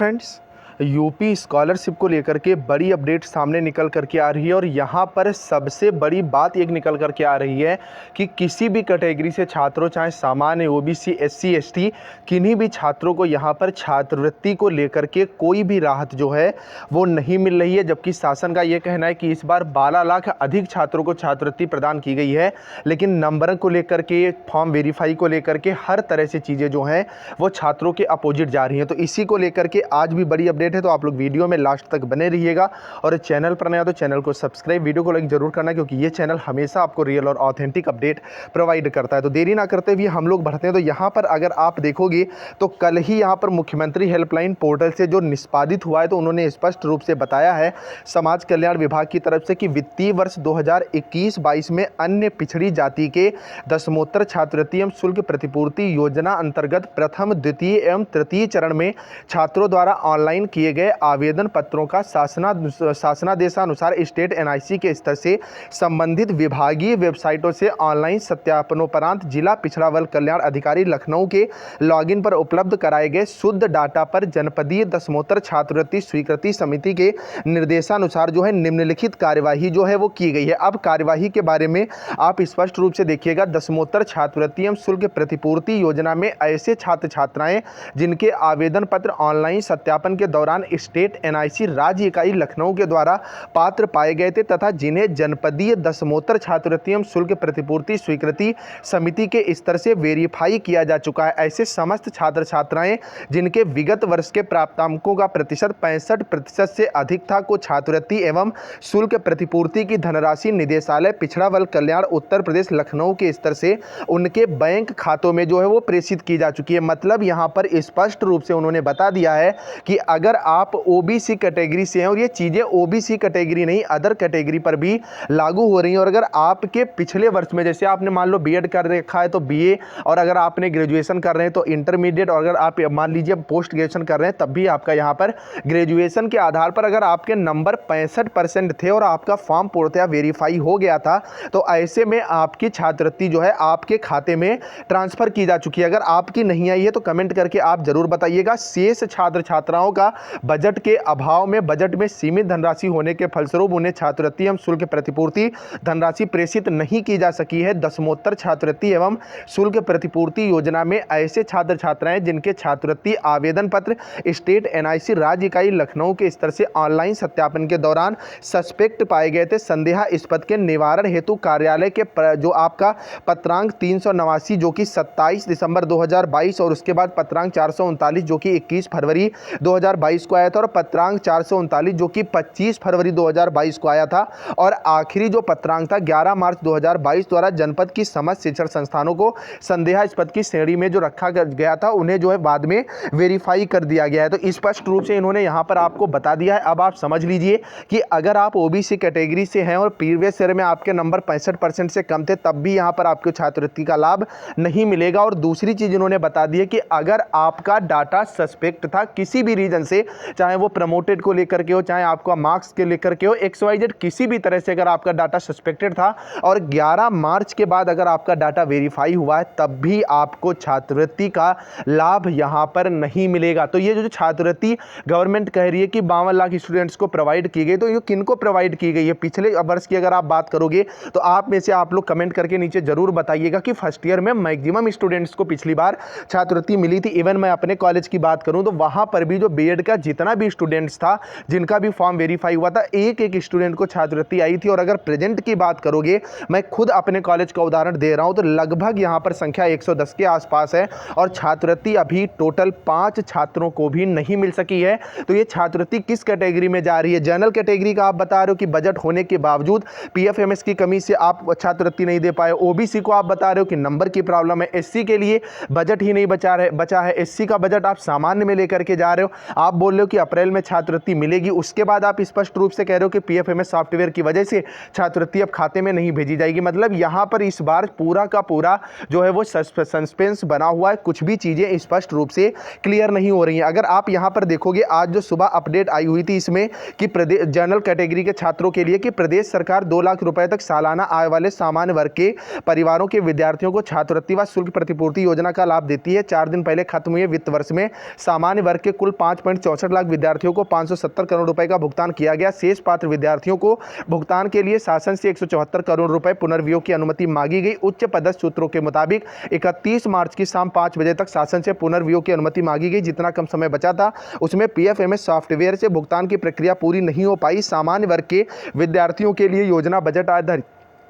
Friends, UP scholarship को लेकर के बड़ी अपडेट सामने निकल करके आ रही है और यहाँ पर सबसे बड़ी बात एक निकल करके आ रही है कि किसी भी कैटेगरी से छात्रों, चाहे सामान्य, ओबीसी, एससी, एसटी, किन्हीं भी छात्रों को यहाँ पर छात्रवृत्ति को लेकर के कोई भी राहत जो है वो नहीं मिल रही है। जबकि शासन का ये कहना है कि इस बार 12 लाख अधिक छात्रों को छात्रवृत्ति प्रदान की गई है, लेकिन नंबर को लेकर के, फॉर्म वेरीफाई को लेकर के हर तरह से चीज़ें जो हैं वो छात्रों के अपोजिट जा रही हैं। तो इसी को लेकर के आज भी बड़ी अपडेट है, तो आप लोग वीडियो में लास्ट तक बने रहिएगा। और चैनल पर नया तो चैनल को सब्सक्राइब, वीडियो को लाइक जरूर करना, क्योंकि ये चैनल हमेशा आपको रियल और ऑथेंटिक अपडेट प्रोवाइड करता है। तो देरी ना करते हुए हम लोग बढ़ते हैं। तो यहाँ पर अगर आप देखोगे तो कल ही यहाँ पर मुख्यमंत्री हेल्पलाइन पोर्टल से जो निष्पादित हुआ है, तो उन्होंने स्पष्ट रूप से बताया है समाज कल्याण विभाग की तरफ से कि वित्तीय वर्ष 2021-22 में अन्य पिछड़ी जाति के दसमोत्तर छात्रवृत्ति एवं शुल्क प्रतिपूर्ति योजना अंतर्गत प्रथम, द्वितीय एवं तृतीय चरण में छात्रों द्वारा ऑनलाइन किए गए आवेदन पत्रों का शासनादेशानुसार स्टेट एनआईसी के स्तर से संबंधित विभागीय वेबसाइटों से ऑनलाइन सत्यापनोपरांत जिला पिछड़ा वर्ग कल्याण अधिकारी लखनऊ के लॉगिन पर उपलब्ध कराए गए शुद्ध डाटा पर जनपदीय दसमोत्तर छात्रवृत्ति स्वीकृति समिति के निर्देशानुसार जो है निम्नलिखित कार्यवाही जो है वो की गई है। अब कार्यवाही के बारे में आप स्पष्ट रूप से देखिएगा। दसमोत्तर छात्रवृत्ति एवं शुल्क प्रतिपूर्ति योजना में ऐसे छात्र छात्राएं जिनके आवेदन पत्र ऑनलाइन सत्यापन के दौरान स्टेट एनआईसी राज्य इकाई लखनऊ के द्वारा पात्र पाए गए थे तथा जिन्हें जनपदीय दसमोत्तर छात्रवृत्ति एवं शुल्क प्रतिपूर्ति स्वीकृति समिति के स्तर से वेरीफाई किया जा चुका है, ऐसे समस्त छात्र छात्राएं जिनके विगत वर्ष के प्राप्तांकों का प्रतिशत 65% से अधिक था को छात्रवृत्ति एवं शुल्क प्रतिपूर्ति की धनराशि निदेशालय पिछड़ा वर्ग कल्याण उत्तर प्रदेश लखनऊ के स्तर से उनके बैंक खातों में जो है वो प्रेषित की जा चुकी है। मतलब यहाँ पर स्पष्ट रूप से उन्होंने बता दिया है कि अगर आप ओबीसी कैटेगरी से हैं, और ये चीज़ें ओबीसी कैटेगरी नहीं अदर कैटेगरी पर भी लागू हो रही हैं, और अगर आपके पिछले वर्ष में जैसे आपने मान लो बीएड कर रखा है तो बीए, और अगर आपने ग्रेजुएशन कर रहे हैं तो इंटरमीडिएट, और अगर आप मान लीजिए पोस्ट ग्रेजुएशन कर रहे हैं तब भी आपका यहाँ पर ग्रेजुएशन के आधार पर अगर आपके नंबर 65% थे और आपका फॉर्म पूर्णतः वेरीफाई हो गया था, तो ऐसे में आपकी छात्रवृत्ति जो है आपके खाते में ट्रांसफर की जा चुकी है। अगर आपकी नहीं आई है तो कमेंट करके आप जरूर बताइएगा। शेष छात्र छात्राओं का बजट के अभाव में, बजट में सीमित धनराशि होने के फलस्वरूप उन्हें छात्रवृत्ति एवं शुल्क प्रतिपूर्ति धनराशि प्रेषित नहीं की जा सकी है। दसमोत्तर छात्रवृत्ति एवं शुल्क प्रतिपूर्ति योजना में ऐसे छात्र छात्राएं जिनके छात्रवृत्ति आवेदन पत्र स्टेट एनआईसी राज्य इकाई लखनऊ के स्तर से ऑनलाइन सत्यापन के दौरान सस्पेक्ट पाए गए थे, संदेहास्पद के निवारण हेतु कार्यालय के जो आपका पत्रांक 389 जो कि 27 दिसंबर 2022 और उसके बाद पत्रांक 439 जो कि 21 फरवरी 2022 को आया था, और पत्रांक 439 जो कि 25 फरवरी 2022 को आया था, और आखिरी जो पत्रांक था 11 मार्च 2022 द्वारा जनपद की समस्त शिक्षण संस्थानों को संदेहास्पद की श्रेणी में जो रखा गया था उन्हें जो है बाद में वेरीफाई कर दिया गया है। तो स्पष्ट रूप से इन्होंने यहाँ पर आपको बता दिया है। अब आप समझ लीजिए कि अगर आप ओबीसी कैटेगरी से हैं और प्रीवियस ईयर में आपके नंबर 65% से कम थे, तब भी यहाँ पर आपको छात्रवृत्ति का लाभ नहीं मिलेगा। और दूसरी चीज इन्होंने बता दी है कि अगर आपका डाटा सस्पेक्ट था किसी भी रीजन से, चाहे वो प्रमोटेड को लेकर के हो, चाहे आपका मार्क्स के लेकर के हो, XYZ किसी भी तरह से अगर आपका डाटा सस्पेक्टेड था और 11 मार्च के बाद अगर आपका डाटा वेरीफाई हुआ है, तब भी आपको छात्रवृत्ति का लाभ यहाँ पर नहीं मिलेगा। तो ये जो छात्रवृत्ति गवर्नमेंट कह रही है कि 52 लाख स्टूडेंट्स को प्रोवाइड की गई, तो ये किनको प्रोवाइड की गई है? पिछले वर्ष की अगर आप बात करोगे तो आप में से आप लोग कमेंट करके नीचे जरूर बताइएगा कि फर्स्ट ईयर में मैक्सिमम स्टूडेंट्स को पिछली बार छात्रवृत्ति मिली थी। इवन मैं अपने कॉलेज की बात करूं तो वहां पर भी जो बीएड का जितना भी स्टूडेंट्स था, जिनका भी फॉर्म वेरीफाई हुआ था, एक एक स्टूडेंट को छात्रवृत्ति आई थी। और अगर प्रेजेंट की बात करोगे, मैं खुद अपने कॉलेज का उदाहरण दे रहा हूं, तो लगभग यहां पर संख्या 110 के आसपास है, और छात्रवृत्ति अभी टोटल 5 छात्रों को भी नहीं मिल सकी है। तो ये छात्रवृत्ति किस कैटेगरी में जा रही है? जनरल कैटेगरी का आप बता रहे हो कि बजट होने के बावजूद पीएफएमएस की कमी से आप छात्रवृत्ति नहीं दे पाए। ओबीसी को आप बता रहे हो कि नंबर की प्रॉब्लम है। एससी के लिए बजट ही नहीं बचा है। एससी का बजट आप सामान्य में लेकर के जा रहे हो। आप बोल रहे हो कि अप्रैल में छात्रवृत्ति मिलेगी, उसके बाद आप स्पष्ट रूप से कह रहे हो कि पीएफएमएस सॉफ्टवेयर की वजह से छात्रवृत्ति अब खाते में नहीं भेजी जाएगी। मतलब यहां पर इस बार पूरा का पूरा जो है वो सस्पेंस बना हुआ है, कुछ भी चीजें स्पष्ट रूप से क्लियर नहीं हो रही हैं। अगर आप यहां पर देखोगे, आज जो सुबह अपडेट आई हुई थी इसमें कि प्रदेश जनरल कैटेगरी के छात्रों के लिए कि प्रदेश सरकार 2 लाख रुपए तक सालाना आय वाले सामान्य वर्ग के परिवारों के विद्यार्थियों को छात्रवृत्ति व शुल्क प्रतिपूर्ति योजना का लाभ देती है। 4 दिन पहले खत्म हुए वित्त वर्ष में सामान्य वर्ग के कुल 5.14 64 लाख विद्यार्थियों को 570 करोड़ रुपए का भुगतान किया गया। शेष पात्र विद्यार्थियों को भुगतान के लिए शासन से 174 करोड़ रुपए पुनर्वियोग की अनुमति मांगी गई। उच्च पदस्थ सूत्रों के मुताबिक 31 मार्च की शाम 5 बजे तक शासन से पुनर्वियोग की अनुमति मांगी गई। जितना कम समय बचा था उसमें पीएफएमएस सॉफ्टवेयर से भुगतान की प्रक्रिया पूरी नहीं हो पाई। सामान्य वर्ग के विद्यार्थियों के लिए योजना बजट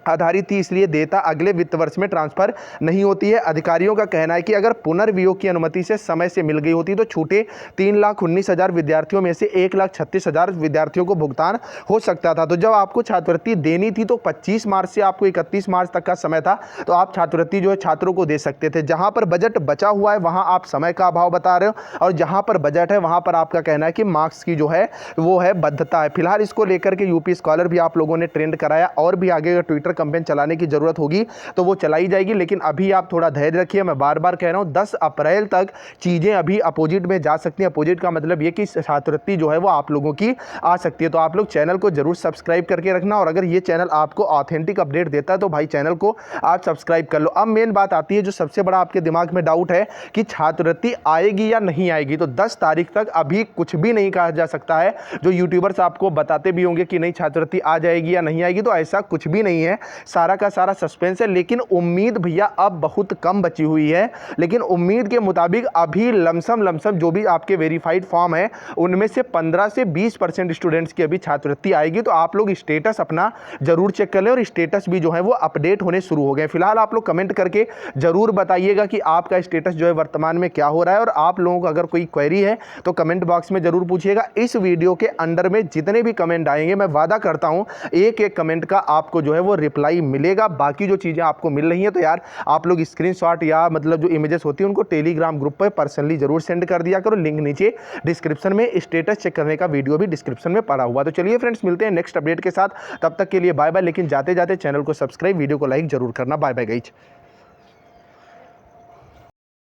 आधारित थी, इसलिए देयता अगले वित्त वर्ष में ट्रांसफर नहीं होती है। अधिकारियों का कहना है कि अगर पुनर्वियोग की अनुमति से समय से मिल गई होती तो छूटे 3,19,000 विद्यार्थियों में से 1,36,000 विद्यार्थियों को भुगतान हो सकता था। तो जब आपको छात्रवृत्ति देनी थी तो 25 मार्च से आपको 31 मार्च तक का समय था, तो आप छात्रवृत्ति जो है छात्रों को दे सकते थे। जहां पर बजट बचा हुआ है वहां आप समय का अभाव बता रहे हो, और जहां पर बजट है वहां पर आपका कहना है कि मार्क्स की जो है वो है बद्धता है। फिलहाल इसको लेकर के यूपी स्कॉलर भी आप लोगों ने ट्रेंड कराया, और भी आगे ट्विटर कैंपेन चलाने की जरूरत होगी तो वो चलाई जाएगी। लेकिन अभी आप थोड़ा धैर्य रखिए, मैं बार बार कह रहा हूं 10 अप्रैल तक चीजें अभी अपोजिट में जा सकती हैं। अपोजिट का मतलब ये कि छात्रवृत्ति जो है वो आप लोगों की आ सकती है। तो आप लोग चैनल को जरूर सब्सक्राइब करके रखना, और अगर ये चैनल आपको ऑथेंटिक अपडेट देता है तो भाई चैनल को आप सब्सक्राइब कर लो। अब मेन बात आती है जो सबसे बड़ा आपके दिमाग में डाउट है कि छात्रवृत्ति आएगी या नहीं आएगी। तो 10 तारीख तक अभी कुछ भी नहीं कहा जा सकता है। जो यूट्यूबर्स आपको बताते भी होंगे कि नहीं छात्रवृत्ति आ जाएगी या नहीं आएगी, तो ऐसा कुछ भी नहीं है, सारा का सारा सस्पेंस है। लेकिन उम्मीद भैया अब बहुत कम बची हुई है। लेकिन उम्मीद के मुताबिक अभी लमसम जो भी आपके वेरीफाइड फॉर्म है उनमें से 15 से 20% स्टूडेंट्स की अभी छात्रवृत्ति आएगी। तो आप लोग स्टेटस अपना जरूर चेक कर लें, और स्टेटस भी जो है वो अपडेट होने शुरू हो गए। फिलहाल आप लोग कमेंट करके जरूर बताइएगा कि आपका स्टेटस जो है वर्तमान में क्या हो रहा है, और आप लोगों को अगर कोई क्वेरी है तो कमेंट बॉक्स में जरूर पूछिएगा। इस वीडियो के अंडर में जितने भी कमेंट आएंगे मैं वादा करता हूं एक एक कमेंट का आपको जो है वो रिप्लाई मिलेगा। बाकी जो चीज़ें आपको मिल रही हैं तो यार आप लोग स्क्रीनशॉट या मतलब जो इमेजेस होती हैं उनको टेलीग्राम ग्रुप पर पर्सनली जरूर सेंड कर दिया करो। लिंक नीचे डिस्क्रिप्शन में, स्टेटस चेक करने का वीडियो भी डिस्क्रिप्शन में पड़ा हुआ। तो चलिए फ्रेंड्स, मिलते हैं नेक्स्ट अपडेट के साथ, तब तक के लिए बाय बाय। लेकिन जाते जाते चैनल को सब्सक्राइब, वीडियो को लाइक जरूर करना। Bye bye guys.